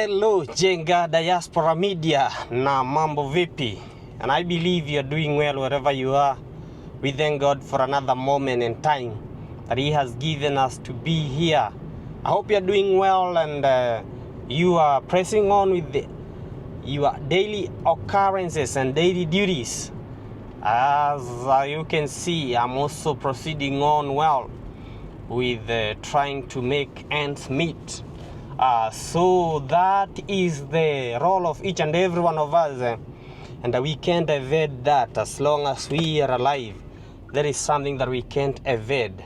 Hello Jenga Diaspora Media, na mambo vipi? And I believe you're doing well wherever you are. We thank God for another moment in time that He has given us to be here. I hope you're doing well and you are pressing on with your daily occurrences and daily duties. As you can see, I'm also proceeding on well with trying to make ends meet. So that is the role of each and every one of us, and we can't evade that. As long as we are alive, there is something that we can't evade.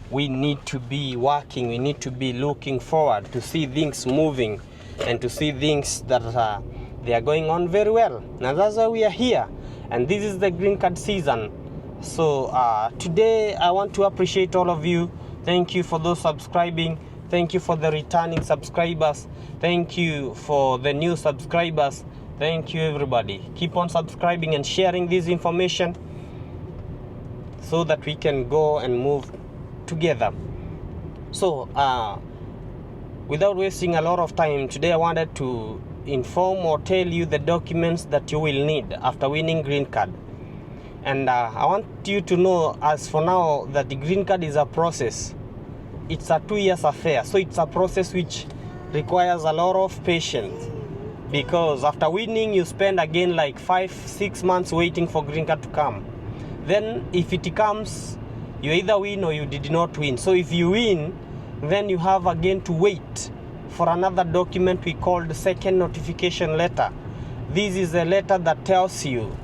We need to be working, we need to be looking forward to see things moving and to see things that they are going on very well. Now that's why we are here, and this is the green card season. So today I want to appreciate all of you. Thank you for those subscribing. Thank you for the returning subscribers. Thank you for the new subscribers. Thank you everybody. Keep on subscribing and sharing this information so that we can go and move together. So without wasting a lot of time, today I wanted to inform or tell you the documents that you will need after winning green card. And I want you to know, as for now, that the green card is a process. It's a 2 years affair, so it's a process which requires a lot of patience, because after winning you spend again like 5-6 months waiting for green card to come. Then if it comes, you either win or you did not win. So if you win, then you have again to wait for another document we call the second notification letter. This is a letter that tells you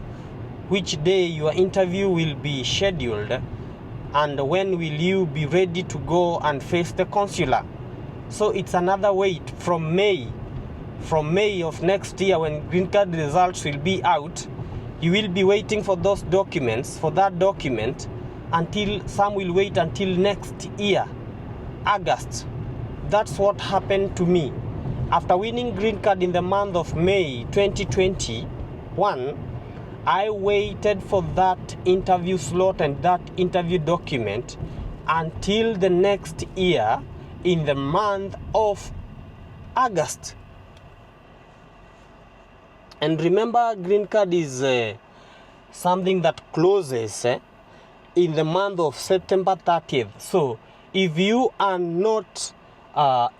which day your interview will be scheduled and when will you be ready to go and face the consular. So it's another wait from May of next year, when green card results will be out. You will be waiting for those documents, for that document, until some will wait until next year, August. That's what happened to me. After winning green card in the month of May 2021, I waited for that interview slot and that interview document until the next year in the month of August. And remember, green card is something that closes in the month of September 30th. So if you are not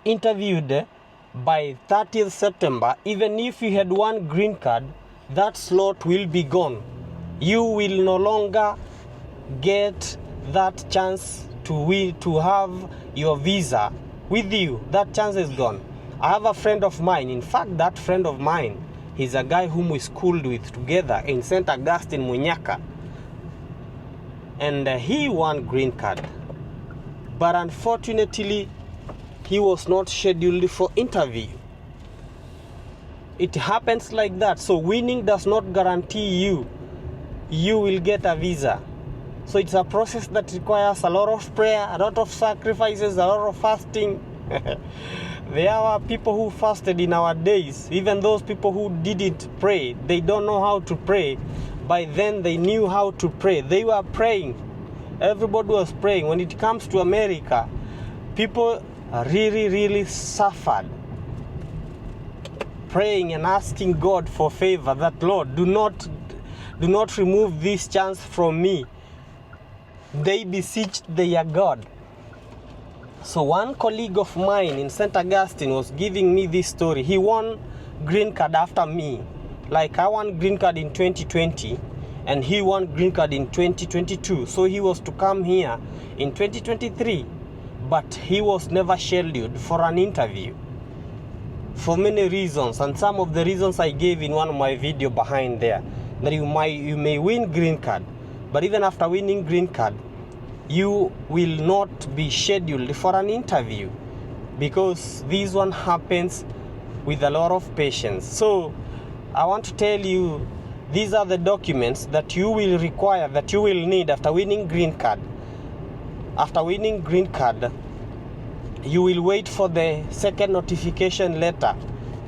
interviewed by 30th September, even if you had one green card, that slot will be gone. You will no longer get that chance to have your visa with you. That chance is gone. I have a friend of mine. In fact, that friend of mine, he's a guy whom we schooled with together in St. Augustine, Munyaka. And he won green card. But unfortunately, he was not scheduled for interview. It happens like that. So winning does not guarantee you will get a visa. So it's a process that requires a lot of prayer, a lot of sacrifices, a lot of fasting. There are people who fasted in our days. Even those people who didn't pray, they don't know how to pray. By then they knew how to pray. They were praying. Everybody was praying. When it comes to America, people really suffered, praying and asking God for favor, that Lord, do not remove this chance from me. They beseeched their God. So one colleague of mine in St. Augustine was giving me this story. He won green card after me. Like I won green card in 2020 and he won green card in 2022. So he was to come here in 2023, but he was never scheduled for an interview, for many reasons, and some of the reasons I gave in one of my video behind there, that you may win green card, but even after winning green card, you will not be scheduled for an interview, because this one happens with a lot of patience. So I want to tell you, these are the documents that you will require, that you will need after winning green card. After winning green card, you will wait for the second notification letter,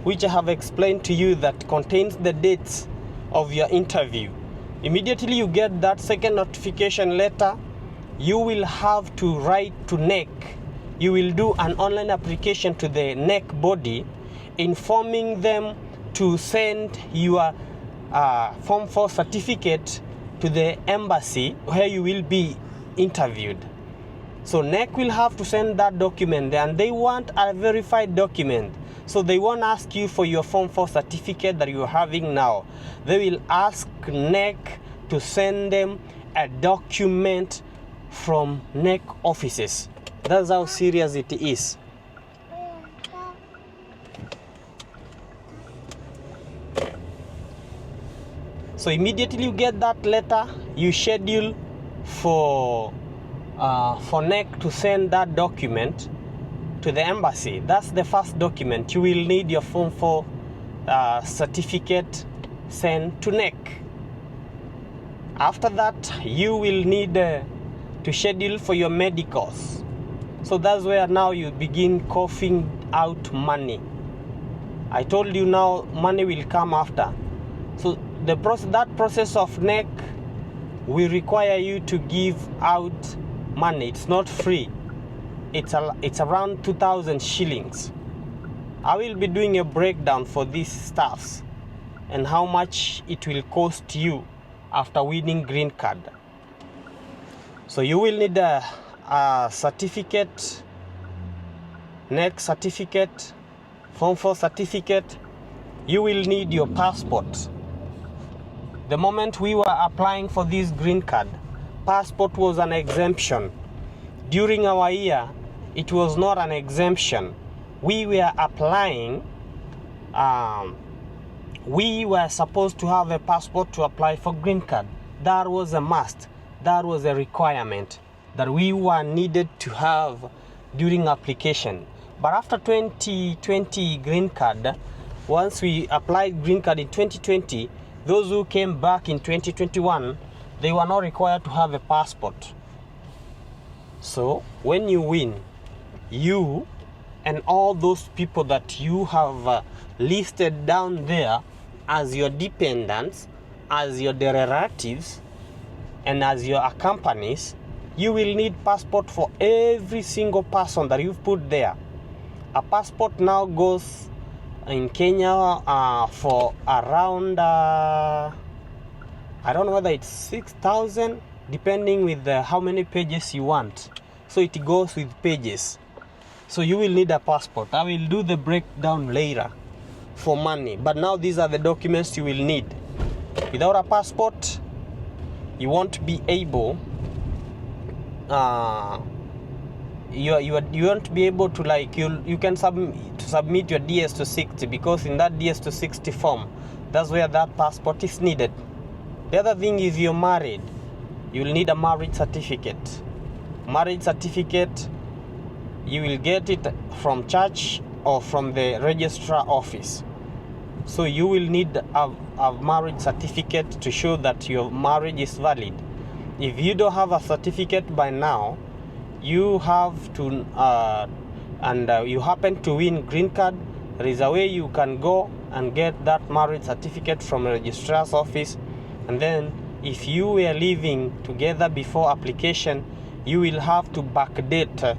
which I have explained to you, that contains the dates of your interview. Immediately you get that second notification letter, you will have to write to NEC. You will do an online application to the NEC body, informing them to send your Form 4 certificate to the embassy where you will be interviewed. So NEC will have to send that document there, and they want a verified document. So they won't ask you for your Form 4 certificate that you're having now. They will ask NEC to send them a document from NEC offices. That's how serious it is. So immediately you get that letter, you schedule for NEC to send that document to the embassy. That's the first document. You will need your Form 4 certificate sent to NEC. After that, you will need to schedule for your medicals. So that's where now you begin coughing out money. I told you now money will come after. So that process of NEC will require you to give out money. It's not free. It's around 2,000 shillings. I will be doing a breakdown for these stuffs and how much it will cost you after winning green card. So you will need a certificate, NEC certificate, Form 4 certificate. You will need your passport. The moment we were applying for this green card, passport was an exemption. During our year, it was not an exemption. We were applying, we were supposed to have a passport to apply for green card. That was a must. That was a requirement that we were needed to have during application. But after 2020 green card, once we applied green card in 2020, those who came back in 2021, they were not required to have a passport. So when you win, you and all those people that you have listed down there as your dependents, as your relatives, and as your accompanies, you will need passport for every single person that you've put there. A passport now goes in Kenya for around I don't know whether it's 6,000, depending with how many pages you want. So it goes with pages. So you will need a passport. I will do the breakdown later for money, but now these are the documents you will need. Without a passport, you won't be able you won't be able to, like, you can submit your DS-260, because in that DS-260 form, that's where that passport is needed. The other thing is, you're married, you will need a marriage certificate. Marriage certificate, you will get it from church or from the registrar office. So you will need a marriage certificate to show that your marriage is valid. If you don't have a certificate by now, you have to you happen to win green card, there is a way you can go and get that marriage certificate from a registrar's office. And then if you were living together before application, you will have to backdate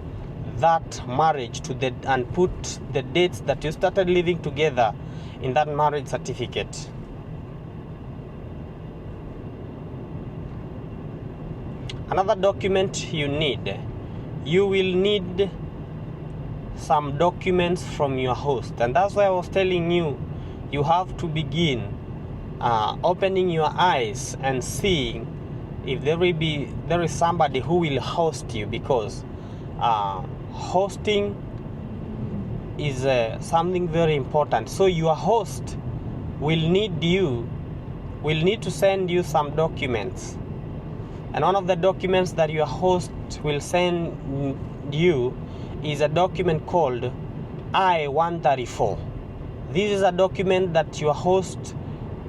that marriage to and put the dates that you started living together in that marriage certificate. Another document you need, you will need some documents from your host, and that's why I was telling you, you have to begin opening your eyes and seeing if there is somebody who will host you, because hosting is something very important. So your host will need to send you some documents, and one of the documents that your host will send you is a document called I-134. This is a document that your host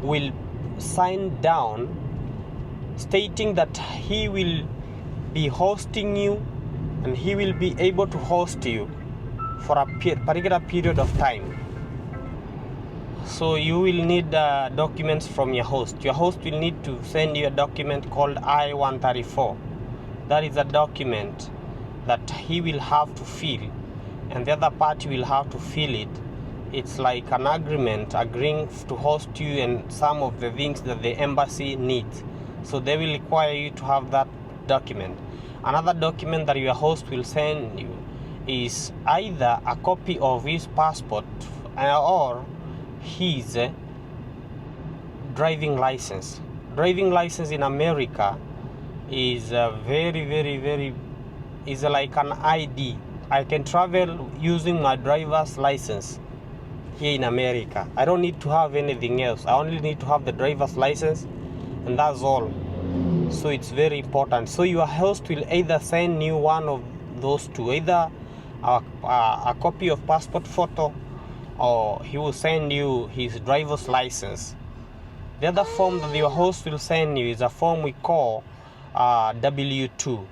will sign down, stating that he will be hosting you and he will be able to host you for a particular period of time. So you will need documents from your host. Your host will need to send you a document called I-134. That is a document that he will have to fill, and the other party will have to fill it it's like an agreement agreeing to host you and some of the things that the embassy needs. So they will require you to have that document. Another document that your host will send you is either a copy of his passport or his driving license. Driving license in America is very is like an ID. I can travel using my driver's license here in America. I don't need to have anything else. I only need to have the driver's license, and that's all. So it's very important. So your host will either send you one of those two, either a copy of passport photo, or he will send you his driver's license. The other form that your host will send you is a form we call W2.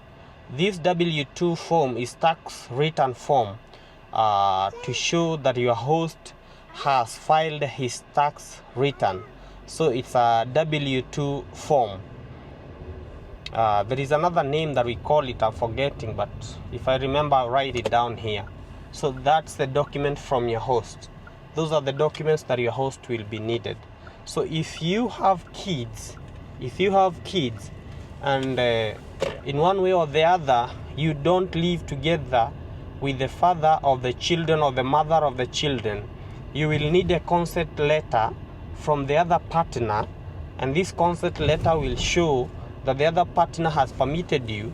This W2 form is tax return form to show that your host has filed his tax return. So it's a W2 form. There is another name that we call it, I'm forgetting, but if I remember, I'll write it down here. So that's the document from your host. Those are the documents that your host will be needed. So if you have kids and in one way or the other you don't live together with the father of the children or the mother of the children, you will need a consent letter from the other partner, and this consent letter will show that the other partner has permitted you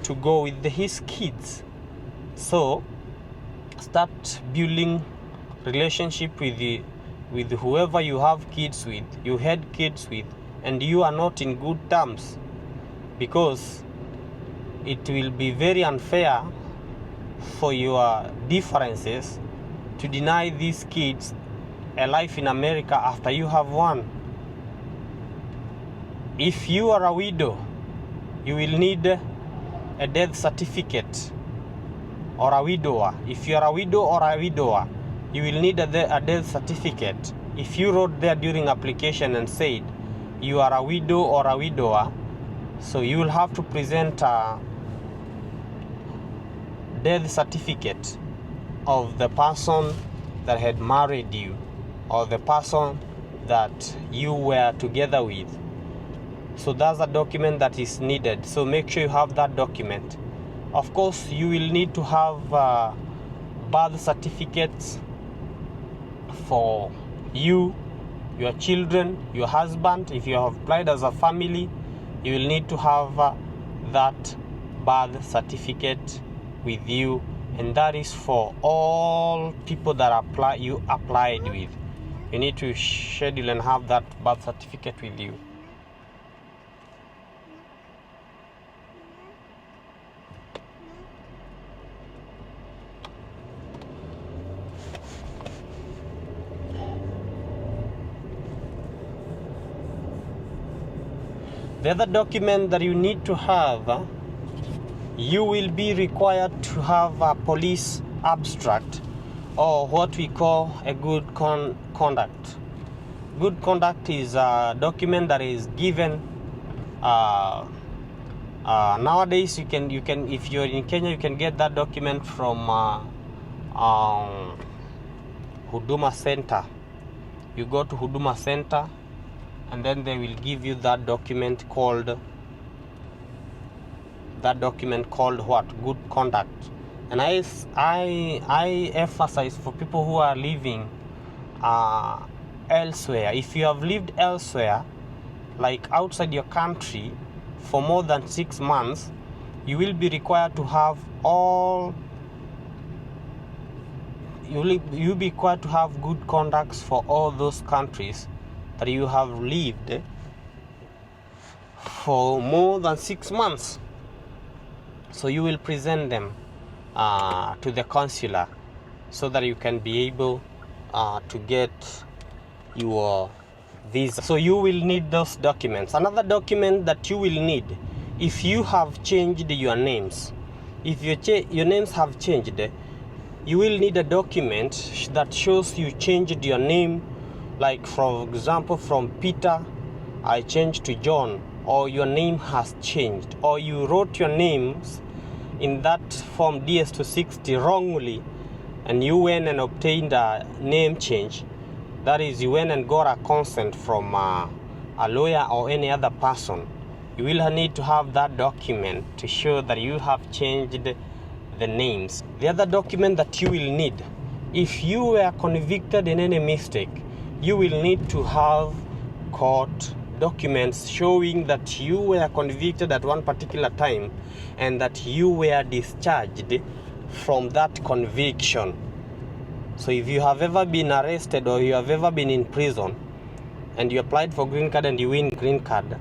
to go with his kids. So start building relationship with whoever you have kids with, you had kids with, and you are not in good terms, because it will be very unfair for your differences to deny these kids a life in America after you have one. If you are a widow, you will need a death certificate, or a widower. If you are a widow or a widower, you will need a death certificate. If you wrote there during application and said you are a widow or a widower, so you will have to present a death certificate of the person that had married you or the person that you were together with. So that's a document that is needed. So make sure you have that document. Of course, you will need to have birth certificates for you, your children, your husband. If you have applied as a family, you will need to have that birth certificate with you, and that is for all people that you applied with. You need to schedule and have that birth certificate with you. The other document that you need to have, you will be required to have a police abstract, or what we call a good conduct. Good conduct is a document that is given nowadays. You can if you're in Kenya, you can get that document from Huduma Center. You go to Huduma Center, and then they will give you that document called what? Good conduct. And I emphasize for people who are living elsewhere. If you have lived elsewhere, like outside your country, for more than 6 months, you will be required to have you'll be required to have good conducts for all those countries that you have lived for more than 6 months. So you will present them to the consular so that you can be able to get your visa. So you will need those documents. Another document that you will need, if you have changed your names, if your names have changed, you will need a document that shows you changed your name. Like, for example, from Peter, I changed to John, or your name has changed, or you wrote your names in that form DS260 wrongly, and you went and obtained a name change, that is, you went and got a consent from a lawyer or any other person, you will need to have that document to show that you have changed the names. The other document that you will need, if you were convicted in any mistake, you will need to have court documents showing that you were convicted at one particular time and that you were discharged from that conviction. So if you have ever been arrested or you have ever been in prison and you applied for green card and you win green card,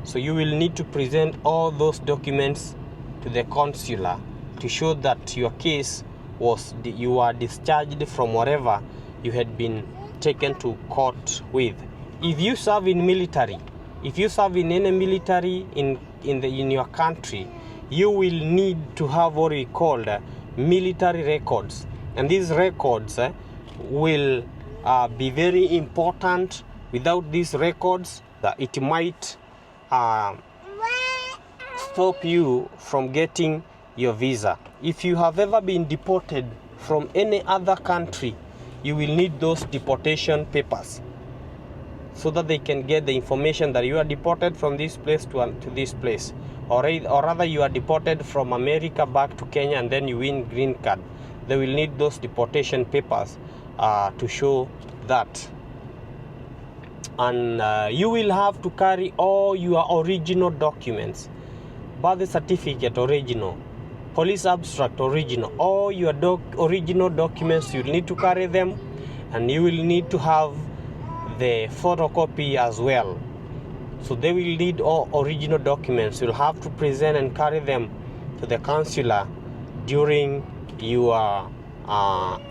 so you will need to present all those documents to the consular to show that your case was, you are discharged from whatever you had been taken to court with. If you serve in military, if you serve in any military in your country, you will need to have what we call military records, and these records will be very important. Without these records, it might stop you from getting your visa. If you have ever been deported from any other country, you will need those deportation papers so that they can get the information that you are deported from this place to this place, or rather you are deported from America back to Kenya and then you win green card. They will need those deportation papers to show that. And you will have to carry all your original documents, birth certificate original, police abstract original, all your original documents. You will need to carry them, and you will need to have the photocopy as well. So they will need all original documents. You'll have to present and carry them to the consular during your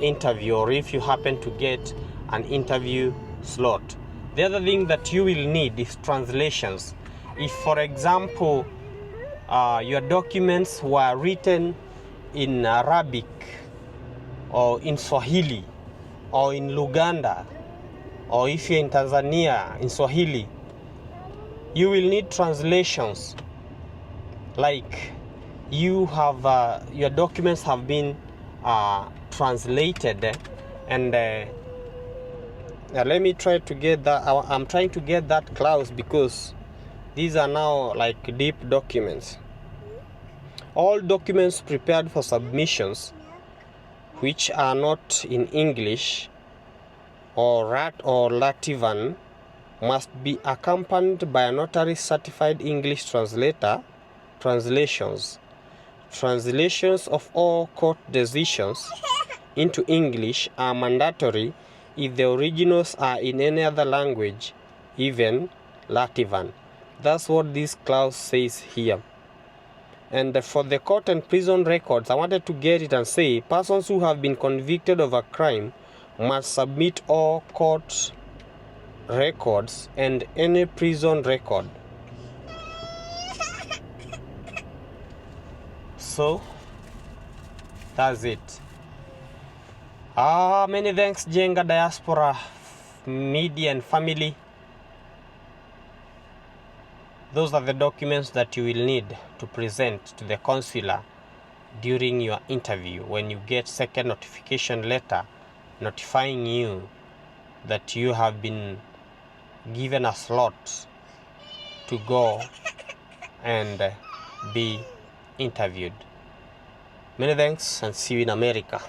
interview, or if you happen to get an interview slot. The other thing that you will need is translations. If, for example, your documents were written in Arabic or in Swahili or in Luganda, or if you're in Tanzania, in Swahili, you will need translations. Like you have, your documents have been translated, and let me try to get that. I'm trying to get that clause because these are now like deep documents. All documents prepared for submissions which are not in English or Latvian must be accompanied by a notary certified English translator. Translations of all court decisions into English are mandatory if the originals are in any other language, even Latvian. That's what this clause says here. And for the court and prison records, I wanted to get it and say persons who have been convicted of a crime must submit all court records and any prison record. So that's it. Many thanks, Jenga Diaspora Media and family. Those are the documents that you will need to present to the consular during your interview when you get second notification letter notifying you that you have been given a slot to go and be interviewed. Many thanks, and see you in America.